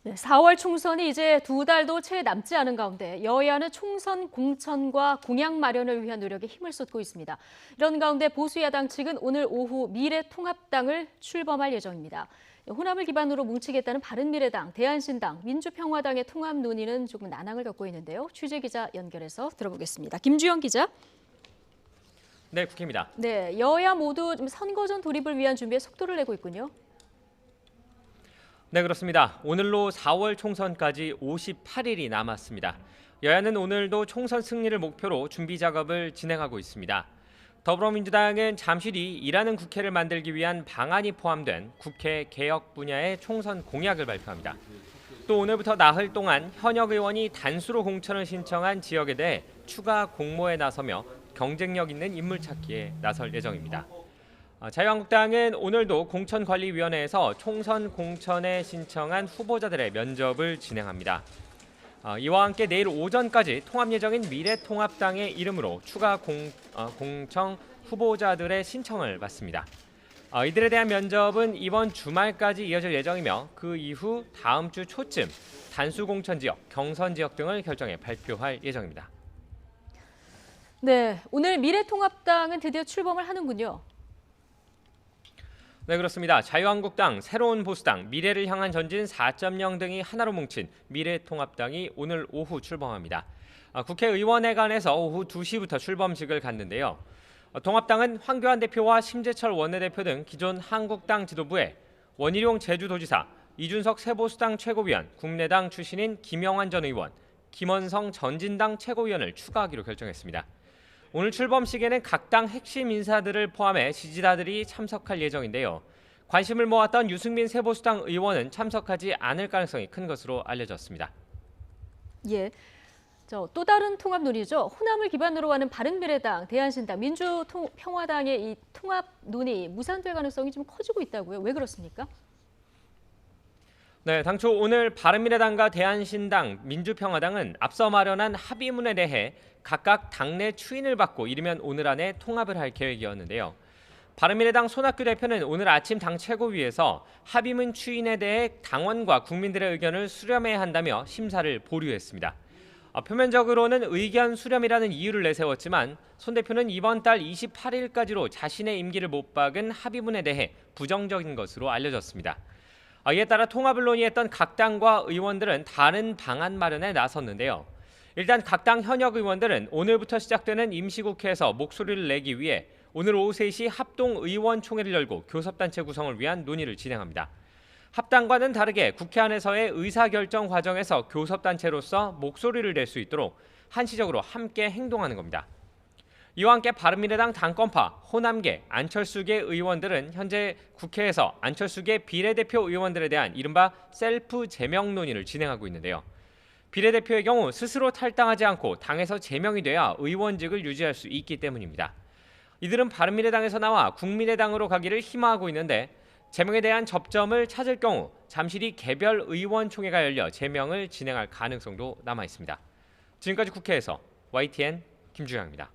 네, 4월 총선이 이제 두 달도 채 남지 않은 가운데 여야는 총선 공천과 공약 마련을 위한 노력에 힘을 쏟고 있습니다. 이런 가운데 보수야당 측은 오늘 오후 미래통합당을 출범할 예정입니다. 호남을 기반으로 뭉치겠다는 바른미래당, 대한신당, 민주평화당의 통합 논의는 조금 난항을 겪고 있는데요. 취재기자 연결해서 들어보겠습니다. 김주영 기자. 네, 국회입니다. 네, 여야 모두 좀 선거전 돌입을 위한 준비에 속도를 내고 있군요. 네, 그렇습니다. 오늘로 4월 총선까지 58일이 남았습니다. 여야는 오늘도 총선 승리를 목표로 준비 작업을 진행하고 있습니다. 더불어민주당은 잠시 뒤 일하는 국회를 만들기 위한 방안이 포함된 국회 개혁 분야의 총선 공약을 발표합니다. 또 오늘부터 나흘 동안 현역 의원이 단수로 공천을 신청한 지역에 대해 추가 공모에 나서며 경쟁력 있는 인물 찾기에 나설 예정입니다. 자유한국당은 오늘도 공천관리위원회에서 총선 공천에 신청한 후보자들의 면접을 진행합니다. 이와 함께 내일 오전까지 통합 예정인 미래통합당의 이름으로 추가 공청 후보자들의 신청을 받습니다. 이들에 대한 면접은 이번 주말까지 이어질 예정이며 그 이후 다음 주 초쯤 단수 공천 지역, 경선 지역 등을 결정해 발표할 예정입니다. 네, 오늘 미래통합당은 드디어 출범을 하는군요. 네, 그렇습니다. 자유한국당, 새로운 보수당, 미래를 향한 전진 4.0 등이 하나로 뭉친 미래통합당이 오늘 오후 출범합니다. 국회의원회관에서 오후 2시부터 출범식을 갖는데요. 통합당은 황교안 대표와 심재철 원내대표 등 기존 한국당 지도부에 원희룡 제주도지사, 이준석 새보수당 최고위원, 국민의당 출신인 김영환 전 의원, 김원성 전진당 최고위원을 추가하기로 결정했습니다. 오늘 출범식에는 각 당 핵심 인사들을 포함해 지지자들이 참석할 예정인데요. 관심을 모았던 유승민 새보수당 의원은 참석하지 않을 가능성이 큰 것으로 알려졌습니다. 예. 또 다른 통합 논의죠. 호남을 기반으로 하는 바른미래당, 대한신당, 민주평화당의 이 통합 논의 무산될 가능성이 좀 커지고 있다고요. 왜 그렇습니까? 네, 당초 오늘 바른미래당과 대한신당, 민주평화당은 앞서 마련한 합의문에 대해 각각 당내 추인을 받고 이르면 오늘 안에 통합을 할 계획이었는데요. 바른미래당 손학규 대표는 오늘 아침 당 최고위에서 합의문 추인에 대해 당원과 국민들의 의견을 수렴해야 한다며 심사를 보류했습니다. 표면적으로는 의견 수렴이라는 이유를 내세웠지만 손 대표는 이번 달 28일까지로 자신의 임기를 못 박은 합의문에 대해 부정적인 것으로 알려졌습니다. 이에 따라 통합을 논의했던 각 당과 의원들은 다른 방안 마련에 나섰는데요. 일단 각 당 현역 의원들은 오늘부터 시작되는 임시국회에서 목소리를 내기 위해 오늘 오후 3시 합동의원총회를 열고 교섭단체 구성을 위한 논의를 진행합니다. 합당과는 다르게 국회 안에서의 의사결정 과정에서 교섭단체로서 목소리를 낼 수 있도록 한시적으로 함께 행동하는 겁니다. 이와 함께 바른미래당 당권파, 호남계, 안철수계 의원들은 현재 국회에서 안철수계 비례대표 의원들에 대한 이른바 셀프 제명 논의를 진행하고 있는데요. 비례대표의 경우 스스로 탈당하지 않고 당에서 제명이 돼야 의원직을 유지할 수 있기 때문입니다. 이들은 바른미래당에서 나와 국민의당으로 가기를 희망하고 있는데 제명에 대한 접점을 찾을 경우 잠시 뒤 개별 의원총회가 열려 제명을 진행할 가능성도 남아 있습니다. 지금까지 국회에서 YTN 김주영입니다.